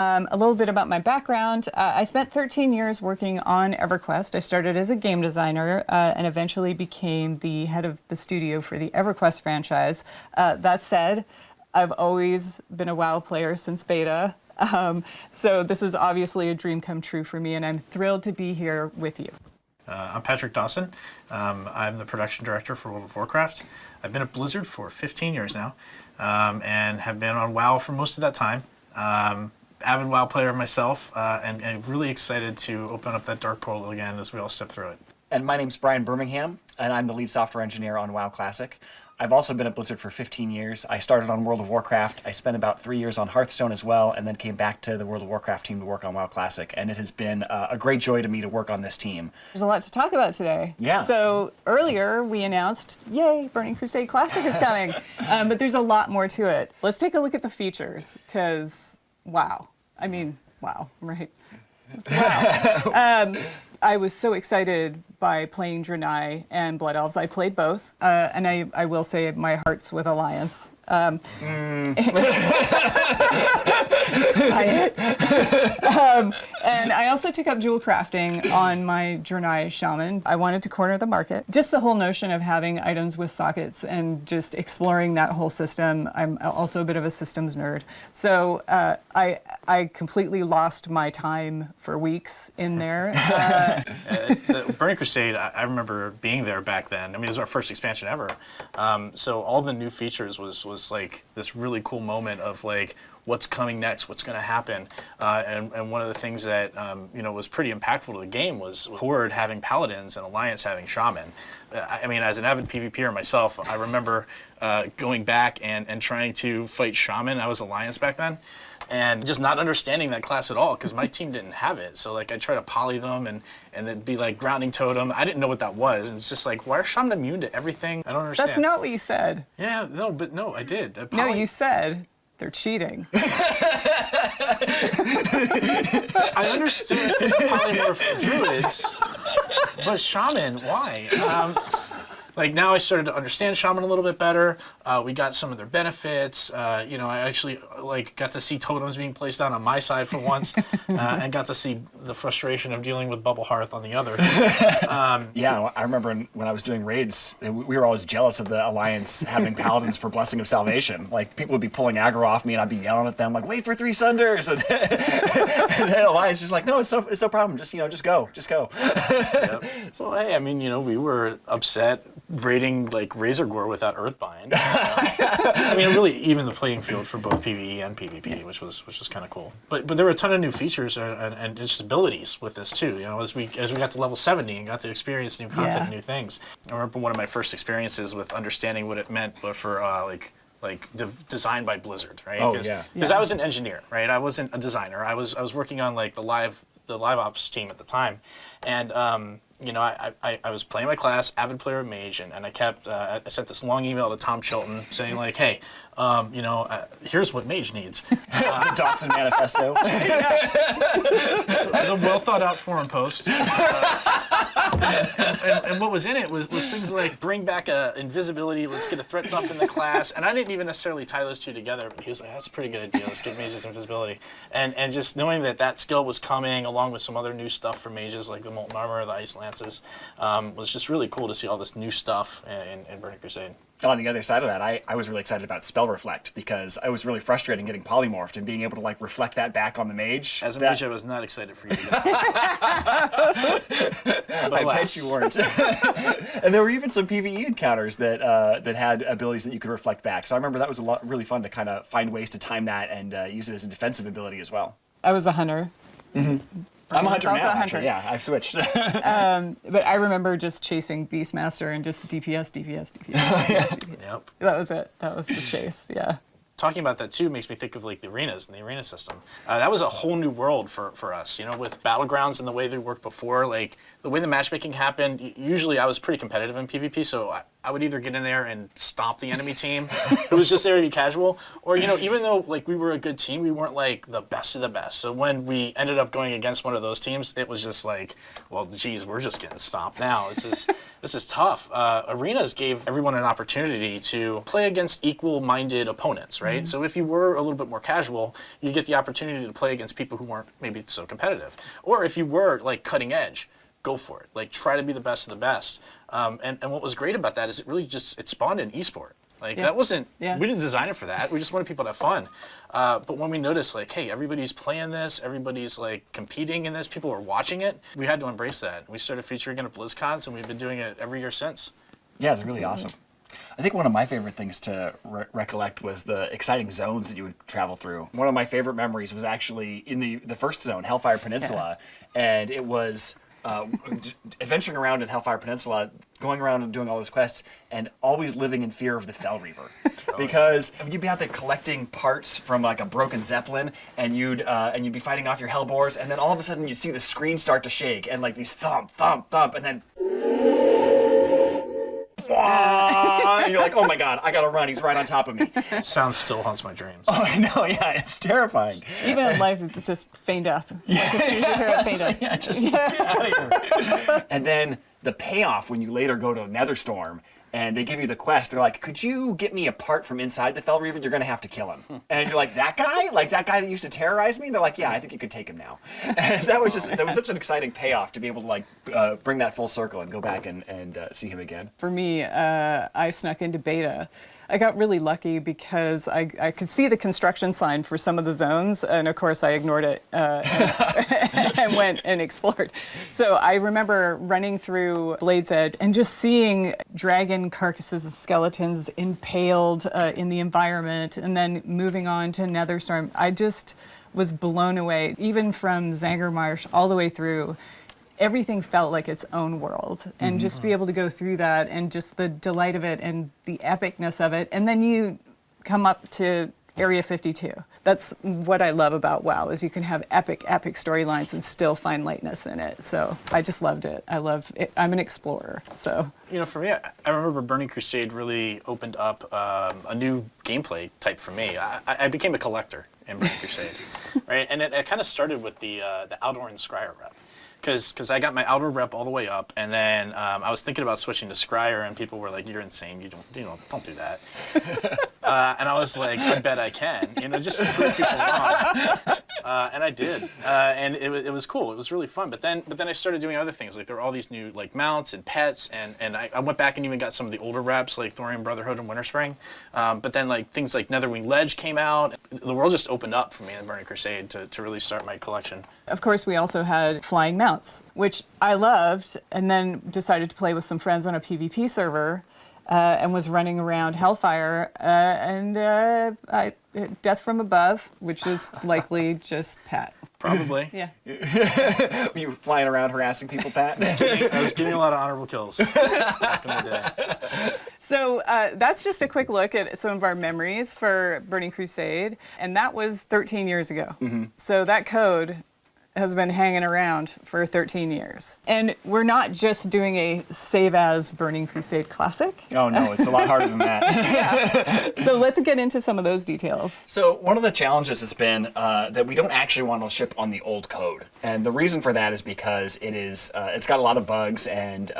A little bit about my background. I spent 13 years working on EverQuest. I started as a game designer and eventually became the head of the studio for the EverQuest franchise. That said, I've always been a WoW player since beta. So this is obviously a dream come true for me, and I'm thrilled to be here with you. I'm Patrick Dawson. I'm the production director for World of Warcraft. I've been at Blizzard for 15 years now and have been on WoW for most of that time. Avid WoW player myself, and really excited to open up that dark portal again as we all step through it. And my name's Brian Birmingham, and I'm the lead software engineer on WoW Classic. I've also been at Blizzard for 15 years. I started on World of Warcraft. I spent about 3 years on Hearthstone as well, and then came back to the World of Warcraft team to work on WoW Classic. And it has been a great joy to me to work on this team. There's a lot to talk about today. Yeah. So earlier we announced, yay, Burning Crusade Classic is coming. But there's a lot more to it. Let's take a look at the features, because wow. I mean, wow, right? Wow. I was so excited by playing Draenei and Blood Elves. I played both, and I will say my heart's with Alliance. And I also took up jewel crafting on my Draenei Shaman. I wanted to corner the market. Just the whole notion of having items with sockets and just exploring that whole system. I'm also a bit of a systems nerd. So I completely lost my time for weeks in there. The Burning Crusade, I remember being there back then. I mean, it was our first expansion ever. So all the new features was like this really cool moment of like, what's coming next, what's going to happen. And one of the things that was pretty impactful to the game was Horde having Paladins and Alliance having Shaman. I mean, as an avid PvPer myself, I remember going back and trying to fight Shaman. I was Alliance back then. And just not understanding that class at all, because my team didn't have it. So like I try to poly them and then be like grounding totem. I didn't know what that was. And it's just like, why are Shaman immune to everything? I don't understand. That's not what you said. Yeah, no, but no, I did. No, you said they're cheating. I understood polymorph druids, but Shaman, why? Like now I started to understand Shaman a little bit better. We got some of their benefits. I actually got to see totems being placed down on my side for once, and got to see the frustration of dealing with Bubble Hearth on the other. Yeah, I remember when I was doing raids, we were always jealous of the Alliance having Paladins for Blessing of Salvation. Like people would be pulling aggro off me, and I'd be yelling at them like, "Wait for 3 Sunders!" And then Alliance is just like, "No, it's no problem. Just go." Yep. So hey, I mean, we were upset raiding like Razor Gore without Earthbind. I mean, really even the playing field for both PvE and PvP, which was kind of cool. But there were a ton of new features and just abilities with this too. As we got to level 70 and got to experience new content and new things. I remember one of my first experiences with understanding what it meant for designed by Blizzard, right? Oh, yeah. Because I was an engineer, right? I wasn't a designer. I was working on like the live ops team at the time, and I was playing my class, avid player of Mage, and I kept, I sent this long email to Tom Chilton saying like, hey, here's what Mage needs. The Dawson Manifesto. So it was a well thought out forum post. And what was in it was things like bring back Invisibility, let's get a threat dump in the class. And I didn't even necessarily tie those two together, but he was like, that's a pretty good idea, let's get Mage's Invisibility. And just knowing that skill was coming along with some other new stuff for Mages like the Molten Armor, the Ice Lances, was just really cool to see all this new stuff in Burning Crusade. On the other side of that, I was really excited about Spell Reflect because I was really frustrated getting polymorphed and being able to like reflect that back on the mage. As a mage, I was not excited for you to get I bet you weren't. And there were even some PvE encounters that had abilities that you could reflect back. So I remember that was really fun to kind of find ways to time that and use it as a defensive ability as well. I was a hunter. Mm-hmm. I'm a hunter now, actually. hunter. Yeah, I've switched. But I remember just chasing Beastmaster and just DPS. Yep. That was it. That was the chase, yeah. Talking about that too makes me think of like the arenas and the arena system. That was a whole new world for us, with Battlegrounds and the way they worked before, like the way the matchmaking happened. Usually I was pretty competitive in PvP, so I would either get in there and stomp the enemy team who was just there to be casual, or, you know, even though like we were a good team, we weren't like the best of the best. So when we ended up going against one of those teams, it was just like, well, geez, we're just getting stomped now. This is tough. Arenas gave everyone an opportunity to play against equal-minded opponents, right? So if you were a little bit more casual, you get the opportunity to play against people who weren't maybe so competitive. Or if you were like cutting edge, go for it. Like, try to be the best of the best. And what was great about that is it spawned an esport. Like, that wasn't, we didn't design it for that. We just wanted people to have fun. But when we noticed, like, hey, everybody's playing this, everybody's, like, competing in this, people are watching it, we had to embrace that. We started featuring it at BlizzCons, and we've been doing it every year since. Yeah, it's really awesome. I think one of my favorite things to recollect was the exciting zones that you would travel through. One of my favorite memories was actually in the first zone, Hellfire Peninsula, and it was adventuring around in Hellfire Peninsula, going around and doing all those quests, and always living in fear of the Fell Reaver, because you'd be out there collecting parts from like a broken Zeppelin, and you'd be fighting off your Hellbores, and then all of a sudden you'd see the screen start to shake, and like these thump, thump, thump, and then. And you're like, oh my god, I gotta run, he's right on top of me. Sound still haunts my dreams. Oh, I know, yeah, it's terrifying. Even in life, it's just feign death. Yeah, feign death. Yeah, just get out of here. And then the payoff when you later go to Netherstorm and they give you the quest, they're like, could you get me a part from inside the Fell Reaver? You're gonna have to kill him. And you're like, that guy? Like that guy that used to terrorize me? They're like, yeah, I think you could take him now. And that was such an exciting payoff to be able to like bring that full circle and go back and see him again. For me, I snuck into beta. I got really lucky because I could see the construction sign for some of the zones, and of course I ignored it and went and explored. So I remember running through Blade's Edge and just seeing dragon carcasses and skeletons impaled in the environment, and then moving on to Netherstorm. I just was blown away, even from Zangermarsh all the way through. Everything felt like its own world, and just to be able to go through that and just the delight of it and the epicness of it. And then you come up to Area 52. That's what I love about WoW, is you can have epic storylines and still find lightness in it. So I just loved it. I love it. I'm an explorer, so. You know, for me, I remember Burning Crusade really opened up a new gameplay type for me. I became a collector in Burning Crusade, right? And it kind of started with the Outdoor and Scryer rep. Because I got my outer rep all the way up, and then I was thinking about switching to Scryer, and people were like, "You're insane! Don't do that." And I was like, "I bet I can," just to prove people wrong. And I did, and it was cool. It was really fun. But then I started doing other things. Like there were all these new like mounts and pets, and I went back and even got some of the older reps like Thorium Brotherhood and Winterspring. But then like things like Netherwing Ledge came out. The world just opened up for me in Burning Crusade to really start my collection. Of course, we also had flying mounts, which I loved, and then decided to play with some friends on a PvP server, and was running around Hellfire, and Death from Above, which is likely just Pat. Probably. Yeah. You were flying around harassing people, Pat? I was getting a lot of honorable kills back in the day. So that's just a quick look at some of our memories for Burning Crusade, and that was 13 years ago. So that code has been hanging around for 13 years. And we're not just doing a save as Burning Crusade Classic. Oh no, it's a lot harder than that. So let's get into some of those details. So one of the challenges has been that we don't actually want to ship on the old code. And the reason for that is because it's got a lot of bugs and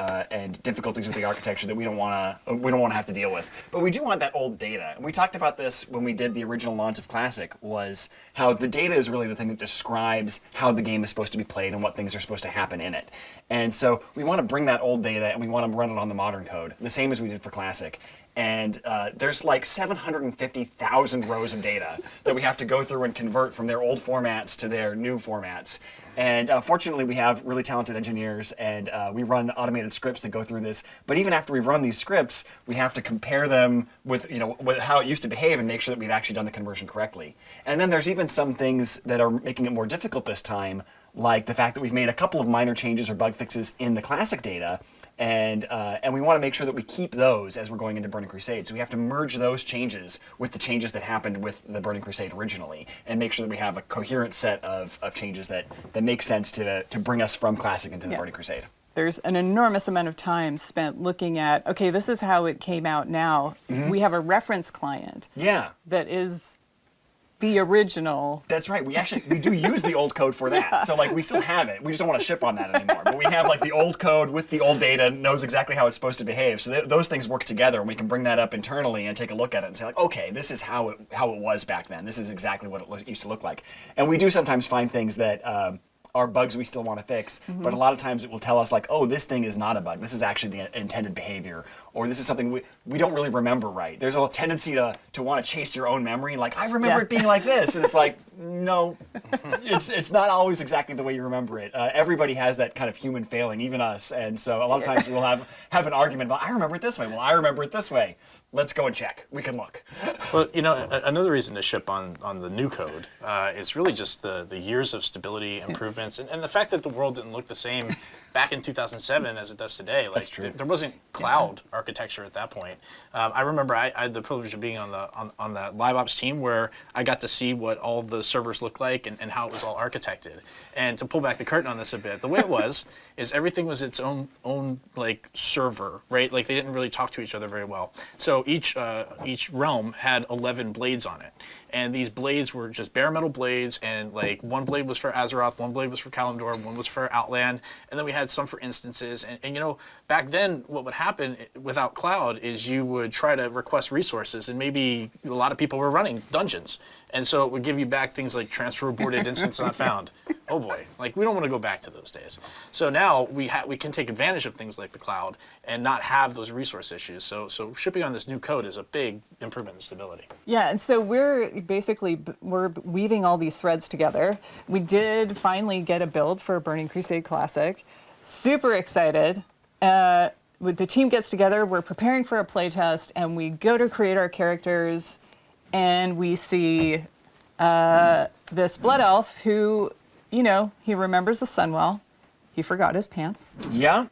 difficulties with the architecture that we don't want to have to deal with. But we do want that old data. And we talked about this when we did the original launch of Classic, was how the data is really the thing that describes how the game is supposed to be played and what things are supposed to happen in it. And so we want to bring that old data and we want to run it on the modern code, the same as we did for Classic. And there's like 750,000 rows of data that we have to go through and convert from their old formats to their new formats. And fortunately, we have really talented engineers, and we run automated scripts that go through this. But even after we run these scripts, we have to compare them with how it used to behave and make sure that we've actually done the conversion correctly. And then there's even some things that are making it more difficult this time, like the fact that we've made a couple of minor changes or bug fixes in the Classic data. And we want to make sure that we keep those as we're going into Burning Crusade. So we have to merge those changes with the changes that happened with the Burning Crusade originally, and make sure that we have a coherent set of changes that make sense to bring us from Classic into the Burning Crusade. there's an enormous amount of time spent looking at, okay, this is how it came out now. We have a reference client Yeah. that is the original. That's right. We do use the old code for that. Yeah. So like we still have it. We just don't want to ship on that anymore. But we have like the old code with the old data, knows exactly how it's supposed to behave. So those things work together, and we can bring that up internally and take a look at it and say like, okay, this is how it was back then. This is exactly what it used to look like. And we do sometimes find things that are bugs we still want to fix, but a lot of times it will tell us like, oh, this thing is not a bug. This is actually the intended behavior, or this is something we don't really remember right. There's a tendency to want to chase your own memory, like, I remember it being like this, and it's like, no, it's not always exactly the way you remember it. Everybody has that kind of human failing, even us, and so a lot of times we'll have an argument about, I remember it this way. Well, I remember it this way. Let's go and check. We can look. Well, another reason to ship on the new code is really just the years of stability, improvements, and the fact that the world didn't look the same back in 2007 as it does today. Like, That's true. There wasn't cloud architecture at that point. I remember I had the privilege of being on the live ops team where I got to see what all the servers looked like and how it was all architected. And to pull back the curtain on this a bit, the way it was is everything was its own like server, right? Like they didn't really talk to each other very well. So each realm had 11 blades on it. And these blades were just bare metal blades, and like one blade was for Azeroth, one blade was for Kalimdor, one was for Outland, and then we had some for instances. And back then what would happen without cloud is you would try to request resources, and maybe a lot of people were running dungeons. And so it would give you back things like transfer aborted, instance not found. Oh boy, like we don't want to go back to those days. So now we can take advantage of things like the cloud and not have those resource issues. So shipping on this new code is a big improvement in stability. Yeah, and so we're weaving all these threads together. We did finally get a build for Burning Crusade Classic. Super excited. When the team gets together, we're preparing for a playtest, and we go to create our characters, and we see this blood elf who, he remembers the sun well. He forgot his pants. Yeah?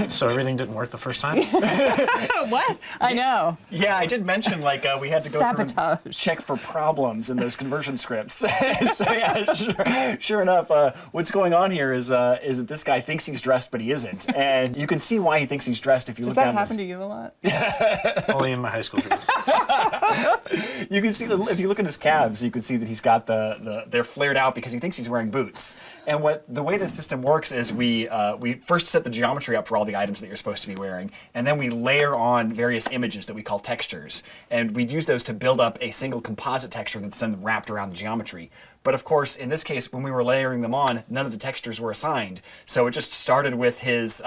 So everything didn't work the first time? What? I know. Yeah, I did mention like we had to go through and check for problems in those conversion scripts. And so yeah, sure enough, what's going on here is that this guy thinks he's dressed, but he isn't. And you can see why he thinks he's dressed if you look down. Does that happen to you a lot? Only in my high school dress. You can see if you look at his calves, you can see that he's got they're flared out because he thinks he's wearing boots. And the way this system works is we first set the geometry up for all the items that you're supposed to be wearing, and then we layer on various images that we call textures, and we'd use those to build up a single composite texture that's then wrapped around the geometry. But of course, in this case, when we were layering them on, none of the textures were assigned, so it just started with his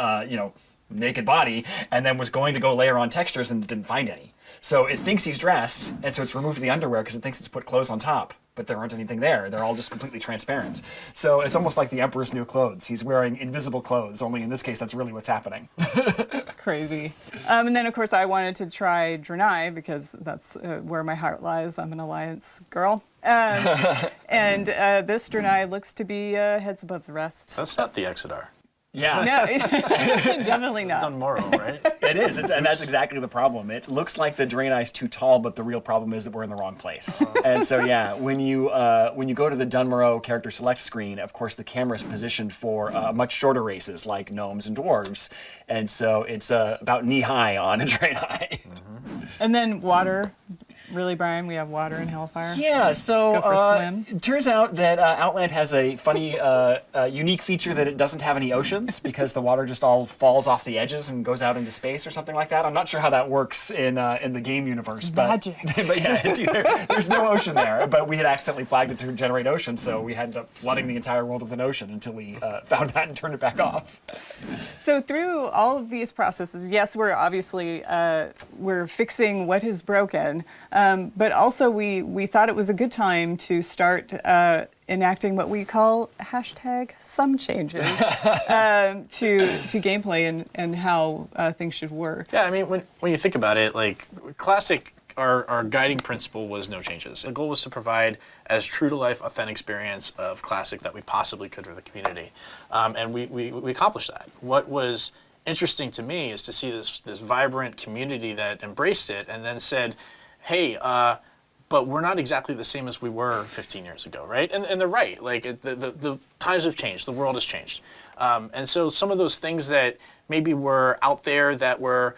naked body, and then was going to go layer on textures and didn't find any. So it thinks he's dressed, and so it's removed the underwear because it thinks it's put clothes on top. But there aren't anything there. They're all just completely transparent. So it's almost like the Emperor's new clothes. He's wearing invisible clothes, only in this case, that's really what's happening. It's crazy. And then, of course, I wanted to try Draenei because that's where my heart lies. I'm an Alliance girl. And this Draenei looks to be heads above the rest. That's not the Exodar. Yeah. No, definitely not. It's Dunmorrow, right? It is, and that's exactly the problem. It looks like the Draenei's too tall, but the real problem is that we're in the wrong place. And so, yeah, when you go to the Dunmorrow character select screen, of course, the camera's positioned for much shorter races like gnomes and dwarves, and so it's about knee high on a Draenei. And then water. Really, Brian? We have water in Hellfire? Yeah, so Go for a swim. it turns out that Outland has a funny, unique feature that it doesn't have any oceans because the water just all falls off the edges and goes out into space or something like that. I'm not sure how that works in the game universe. But, magic. But yeah, there's no ocean there. But we had accidentally flagged it to generate ocean, so we ended up flooding the entire world with an ocean until we found that and turned it back off. So through all of these processes, yes, we're obviously we're fixing what is broken. But also we thought it was a good time to start enacting what we call #some changes to gameplay and how things should work. Yeah, I mean, when you think about it, like Classic, our guiding principle was no changes. The goal was to provide as true-to-life, authentic experience of Classic that we possibly could for the community. And we accomplished that. What was interesting to me is to see this vibrant community that embraced it and then said, hey, but we're not exactly the same as we were 15 years ago, right? And they're right. Like the times have changed, the world has changed, and so some of those things that maybe were out there that were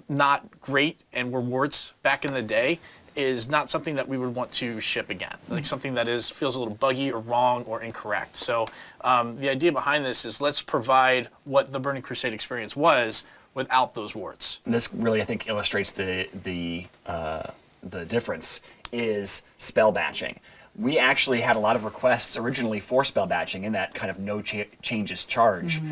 not great and were warts back in the day is not something that we would want to ship again. Like something that feels a little buggy or wrong or incorrect. So the idea behind this is let's provide what the Burning Crusade experience was without those warts. And this really, I think, illustrates the difference is spell batching. We actually had a lot of requests originally for spell batching in that kind of no changes charge,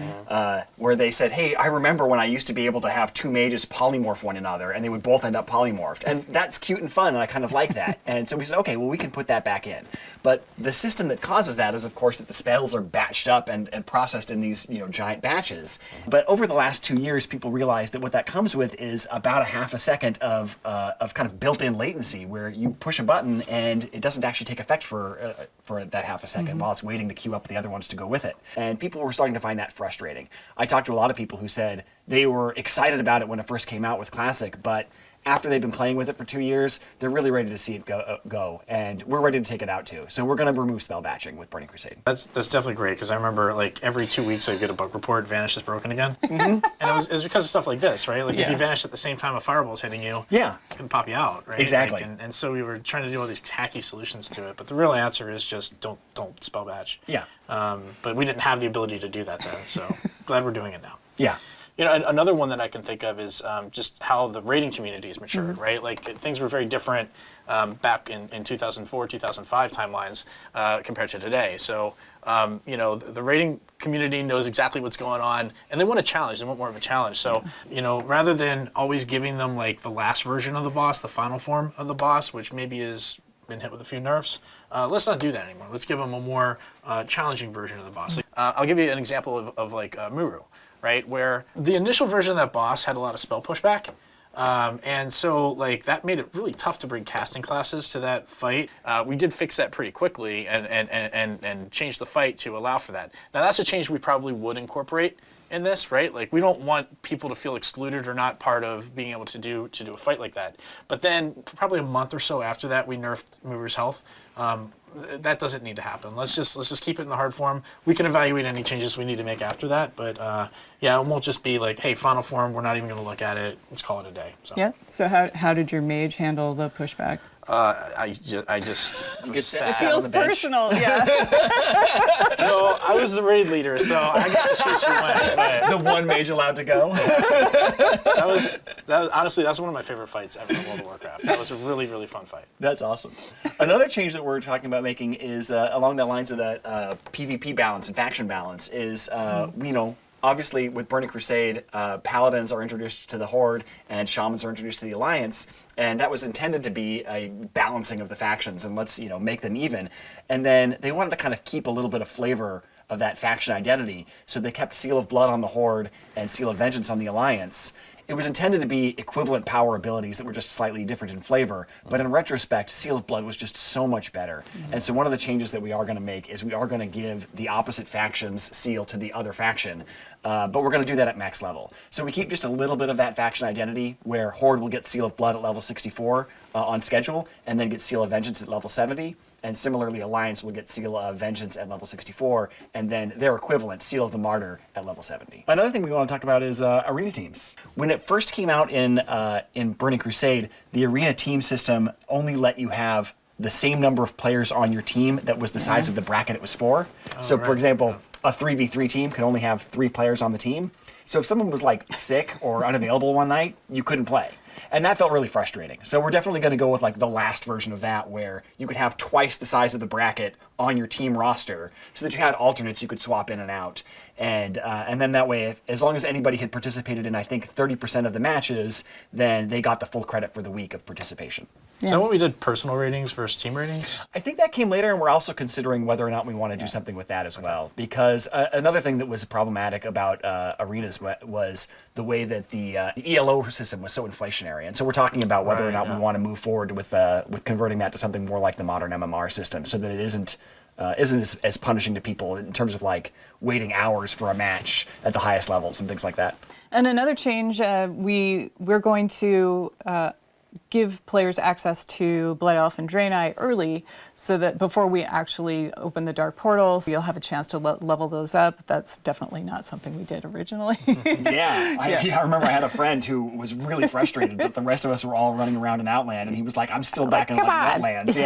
where they said, hey, I remember when I used to be able to have two mages polymorph one another, and they would both end up polymorphed. And that's cute and fun, and I kind of like that. And so we said, okay, well, we can put that back in. But the system that causes that is, of course, that the spells are batched up and processed in these giant batches. But over the last 2 years, people realized that what that comes with is about a half a second of kind of built-in latency, where you push a button and it doesn't actually take effect for that half a second while it's waiting to queue up the other ones to go with it. And people were starting to find that frustrating. I talked to a lot of people who said they were excited about it when it first came out with Classic, but after they've been playing with it for 2 years, they're really ready to see it go, and we're ready to take it out too. So we're going to remove spell batching with Burning Crusade. That's definitely great, because I remember like every 2 weeks I'd get a bug report, Vanish is broken again. And it was because of stuff like this, right? Like if you vanish at the same time a fireball's hitting you, it's going to pop you out, right? Exactly. Like, and so we were trying to do all these hacky solutions to it, but the real answer is just don't spell batch. Yeah. But we didn't have the ability to do that then, so glad we're doing it now. Yeah. Another one that I can think of is just how the raiding community has matured, right? Like things were very different back in 2004, 2005 timelines compared to today. So, the raiding community knows exactly what's going on, and they want a challenge. They want more of a challenge. So, rather than always giving them like the last version of the boss, the final form of the boss, which maybe has been hit with a few nerfs, let's not do that anymore. Let's give them a more challenging version of the boss. Like, I'll give you an example of like Muru. Right, where the initial version of that boss had a lot of spell pushback, and so like that made it really tough to bring casting classes to that fight. We did fix that pretty quickly and change the fight to allow for that. Now that's a change we probably would incorporate in this, right? Like we don't want people to feel excluded or not part of being able to do a fight like that. But then probably a month or so after that, we nerfed Muru's health. That doesn't need to happen. Let's just keep it in the hard form. We can evaluate any changes we need to make after that, but it won't just be like, hey, final form, we're not even going to look at it. Let's call it a day. So. Yeah. So how did your mage handle the pushback? I just get sad. It feels personal. Yeah. No, I was the raid leader, so I got to choose who went. But The one mage allowed to go. that was honestly that's one of my favorite fights ever in World of Warcraft. That was a really, really fun fight. That's awesome. Another change that we're talking about making is along the lines of that PvP balance and faction balance is, obviously with Burning Crusade, Paladins are introduced to the Horde and Shamans are introduced to the Alliance, and that was intended to be a balancing of the factions and let's, make them even. And then they wanted to kind of keep a little bit of flavor of that faction identity, so they kept Seal of Blood on the Horde and Seal of Vengeance on the Alliance. It was intended to be equivalent power abilities that were just slightly different in flavor, but in retrospect, Seal of Blood was just so much better. And so one of the changes that we are going to make is we are going to give the opposite faction's seal to the other faction, but we're going to do that at max level. So we keep just a little bit of that faction identity, where Horde will get Seal of Blood at level 64 on schedule, and then get Seal of Vengeance at level 70. And similarly, Alliance will get Seal of Vengeance at level 64, and then their equivalent, Seal of the Martyr, at level 70. Another thing we want to talk about is arena teams. When it first came out in Burning Crusade, the arena team system only let you have the same number of players on your team that was the size of the bracket it was for. For example, a 3v3 team could only have 3 players on the team. So if someone was like sick or unavailable one night, you couldn't play. And that felt really frustrating. So we're definitely going to go with like the last version of that, where you could have twice the size of the bracket on your team roster, so that you had alternates you could swap in and out. And then that way, as long as anybody had participated in, I think, 30% of the matches, then they got the full credit for the week of participation. Yeah. So when we did personal ratings versus team ratings? I think that came later, and we're also considering whether or not we want to do something with that as well. Because another thing that was problematic about arenas was the way that the ELO system was so inflationary. And so we're talking about whether or not we want to move forward with converting that to something more like the modern MMR system, so that it isn't as punishing to people in terms of like waiting hours for a match at the highest levels and things like that. And another change, we're going to give players access to Blood Elf and Draenei early, so that before we actually open the Dark Portals, you'll have a chance to level those up. That's definitely not something we did originally. I remember I had a friend who was really frustrated that the rest of us were all running around in Outland, and he was like, I'm still back in like Wetlands.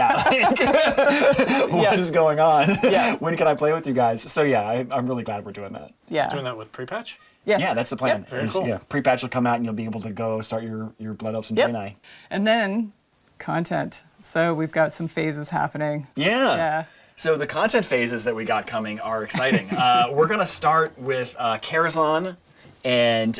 What is going on? When can I play with you guys? So I'm really glad we're doing that. Doing that with pre-patch? Yes. Yeah, that's the plan. Yep. Very cool. Pre-patch will come out and you'll be able to go start your Blood Elves and Draenei. And then content. So we've got some phases happening. Yeah. So the content phases that we got coming are exciting. We're going to start with Karazhan and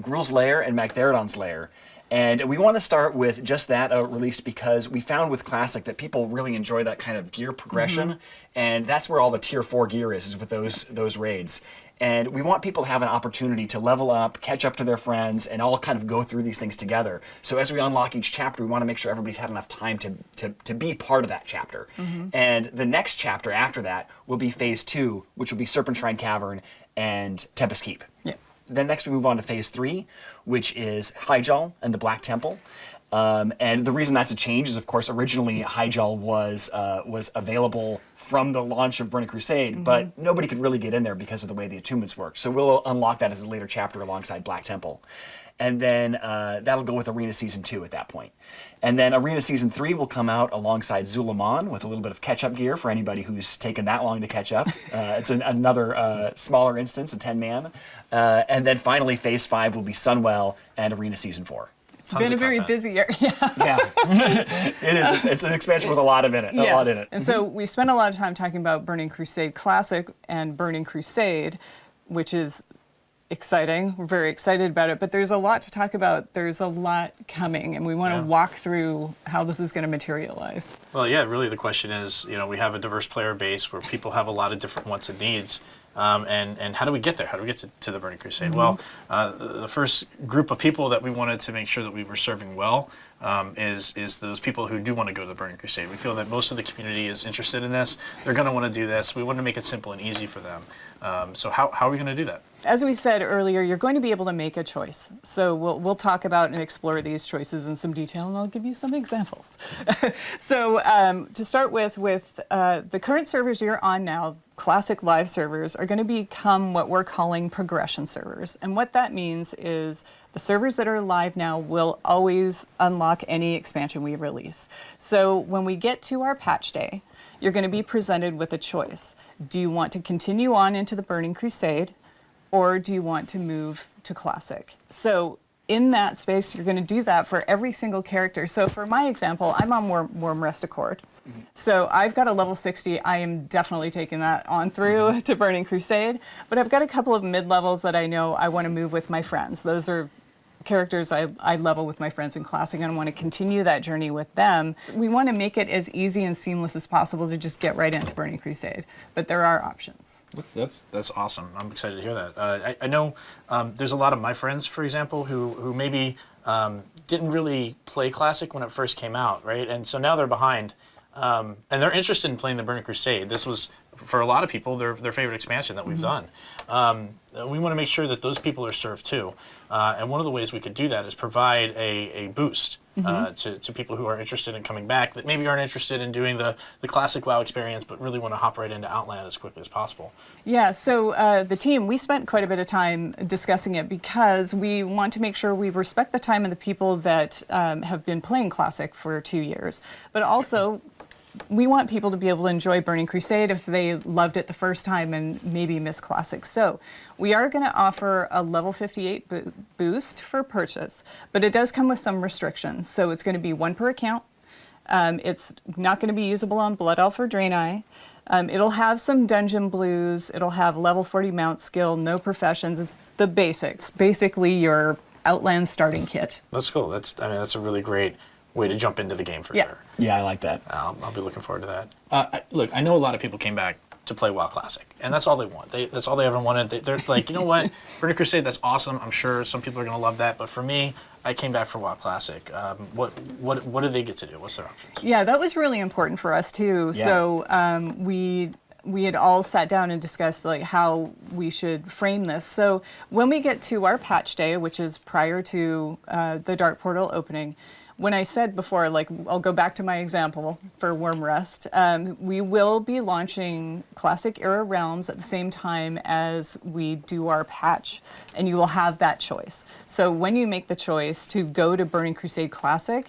Gruul's Lair and Magtheridon's Lair. And we want to start with just that released because we found with Classic that people really enjoy that kind of gear progression. And that's where all the tier 4 gear is with those raids. And we want people to have an opportunity to level up, catch up to their friends, and all kind of go through these things together. So as we unlock each chapter, we want to make sure everybody's had enough time to be part of that chapter. And the next chapter after that will be Phase 2, which will be Serpent Shrine Cavern and Tempest Keep. Then next we move on to Phase 3, which is Hyjal and the Black Temple. And the reason that's a change is, of course, originally Hyjal was available from the launch of Burning Crusade, but nobody could really get in there because of the way the attunements work. So we'll unlock that as a later chapter alongside Black Temple. And then that'll go with Arena Season 2 at that point. And then Arena Season 3 will come out alongside Zulaman with a little bit of catch-up gear for anybody who's taken that long to catch up. It's another smaller instance, a 10-man. And then finally, Phase 5 will be Sunwell and Arena Season 4. It's been a very busy year. It is. It's an expansion with a lot in it. And so we spent a lot of time talking about Burning Crusade Classic and Burning Crusade, which is exciting. We're very excited about it, but there's a lot to talk about. There's a lot coming, and we want to walk through how this is going to materialize. Well, really the question is, we have a diverse player base where people have a lot of different wants and needs. And how do we get there? How do we get to the Burning Crusade? Well, the first group of people that we wanted to make sure that we were serving well is those people who do want to go to the Burning Crusade. We feel that most of the community is interested in this. They're going to want to do this. We want to make it simple and easy for them. So how are we going to do that? As we said earlier, you're going to be able to make a choice. So we'll talk about and explore these choices in some detail, and I'll give you some examples. So to start with the current servers you're on now, Classic Live servers, are going to become what we're calling progression servers. And what that means is the servers that are live now will always unlock any expansion we release. So when we get to our patch day, you're going to be presented with a choice. Do you want to continue on into the Burning Crusade, or do you want to move to Classic? So in that space, you're going to do that for every single character. So for my example, I'm on Worm Rest Accord. So I've got a level 60. I am definitely taking that on through to Burning Crusade. But I've got a couple of mid-levels that I know I want to move with my friends. Those are characters I level with my friends in Classic, and I want to continue that journey with them. We want to make it as easy and seamless as possible to just get right into Burning Crusade. But there are options. That's awesome. I'm excited to hear that. I know there's a lot of my friends, for example, who maybe didn't really play Classic when it first came out, right? And so now they're behind. And they're interested in playing the Burning Crusade. This was, for a lot of people, their favorite expansion that we've done. We want to make sure that those people are served too. And one of the ways we could do that is provide a boost to people who are interested in coming back, that maybe aren't interested in doing the Classic WoW experience, but really want to hop right into Outland as quickly as possible. Yeah, so the team, we spent quite a bit of time discussing it because we want to make sure we respect the time of the people that have been playing Classic for 2 years, but also we want people to be able to enjoy Burning Crusade if they loved it the first time and maybe miss Classic. So we are going to offer a level 58 boost for purchase, but it does come with some restrictions. So it's going to be 1 per account. It's not going to be usable on Blood Elf or Draenei. It'll have some dungeon blues. It'll have level 40 mount skill, no professions. It's the basics, basically your Outland starting kit. That's cool. That's a really great way to jump into the game for sure. Yeah, I like that. I'll be looking forward to that. Look, I know a lot of people came back to play WoW Classic, and that's all they want. That's all they ever wanted. They're like, you know what, Burning Crusade, that's awesome. I'm sure some people are going to love that, but for me, I came back for WoW Classic. What do they get to do? What's their options? Yeah, that was really important for us too. Yeah. So we had all sat down and discussed like how we should frame this. So when we get to our patch day, which is prior to the Dark Portal opening, when I said before, like, I'll go back to my example for Worm Rest, we will be launching Classic Era Realms at the same time as we do our patch, and you will have that choice. So when you make the choice to go to Burning Crusade Classic,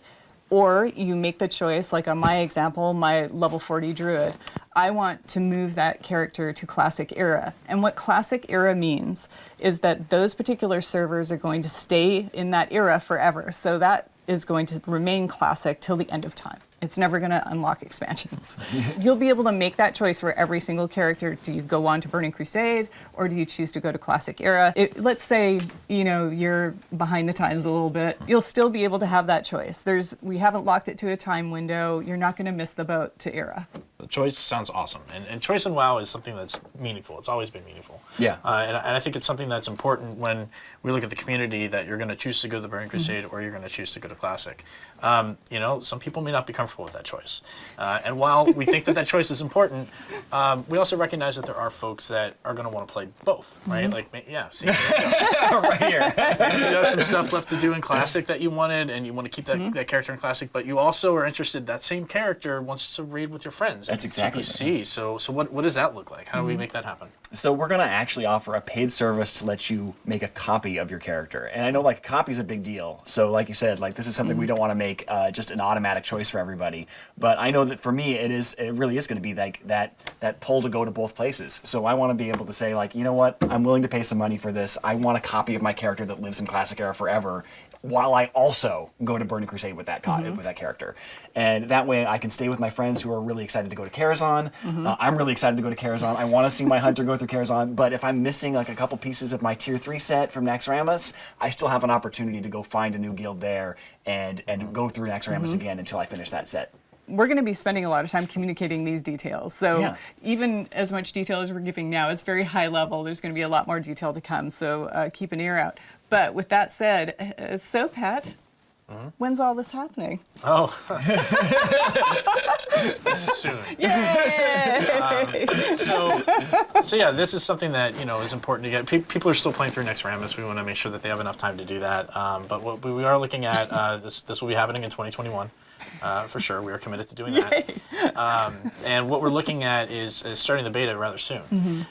or you make the choice, like on my example, my level 40 druid, I want to move that character to Classic Era. And what Classic Era means is that those particular servers are going to stay in that era forever. So that is going to remain classic till the end of time. It's never going to unlock expansions. You'll be able to make that choice for every single character. Do you go on to Burning Crusade, or do you choose to go to Classic Era? Let's say, you know, you're behind the times a little bit. You'll still be able to have that choice. We haven't locked it to a time window. You're not going to miss the boat to Era. The choice sounds awesome, and choice in WoW is something that's meaningful. It's always been meaningful. Yeah. And I think it's something that's important when we look at the community, that you're going to choose to go to the Burning Crusade or you're going to choose to go to Classic. You know, some people may not be comfortable with that choice. And while we think that choice is important, we also recognize that there are folks that are going to want to play both, right? Like, yeah, see, Right here. maybe you have some stuff left to do in Classic that you wanted, and you want to keep that character in Classic, but you also are interested, that same character wants to raid with your friends. That's exactly TPC. So what does that look like? How do we make that happen? So we're going to actually offer a paid service to let you make a copy of your character. And I know, like, a copy's a big deal. So like you said, like, this is something we don't want to make just an automatic choice for everybody. But I know that for me, it really is going to be like that pull to go to both places. So I want to be able to say, like, you know what, I'm willing to pay some money for this. I want a copy of my character that lives in Classic Era forever, while I also go to Burning Crusade with that with that character. And that way I can stay with my friends who are really excited to go to Karazhan. I'm really excited to go to Karazhan. I want to see my hunter go through Karazhan, but if I'm missing like a couple pieces of my tier 3 set from Naxxramas, I still have an opportunity to go find a new guild there and go through Naxxramas again until I finish that set. We're going to be spending a lot of time communicating these details. So Yeah. even as much detail as we're giving now, it's very high level. There's going to be a lot more detail to come. So keep an ear out. But with that said, so Pat, when's all this happening? Oh, soon. Yay! So yeah, this is something that, you know, is important to get. People are still playing through Naxxramas. We want to make sure that they have enough time to do that. But what we are looking at, this will be happening in 2021. For sure, we are committed to doing that. And what we're looking at is starting the beta rather soon.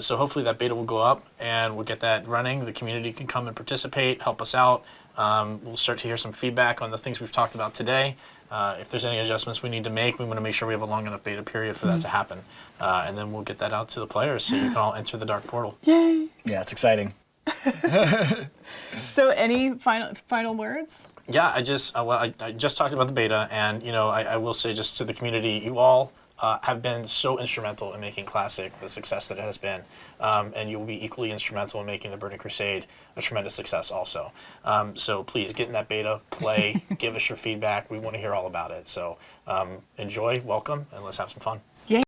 So hopefully that beta will go up and we'll get that running. The community can come and participate, help us out. We'll start to hear some feedback on the things we've talked about today. If there's any adjustments we need to make, we want to make sure we have a long enough beta period for that to happen. And then we'll get that out to the players so you can all enter the Dark Portal. Yay! Yeah, it's exciting. So any final words? Yeah, I just talked about the beta, and you know, I will say just to the community, you all have been so instrumental in making Classic the success that it has been, and you will be equally instrumental in making the Burning Crusade a tremendous success also. So please get in that beta, play, give us your feedback. We want to hear all about it. So enjoy, welcome, and let's have some fun.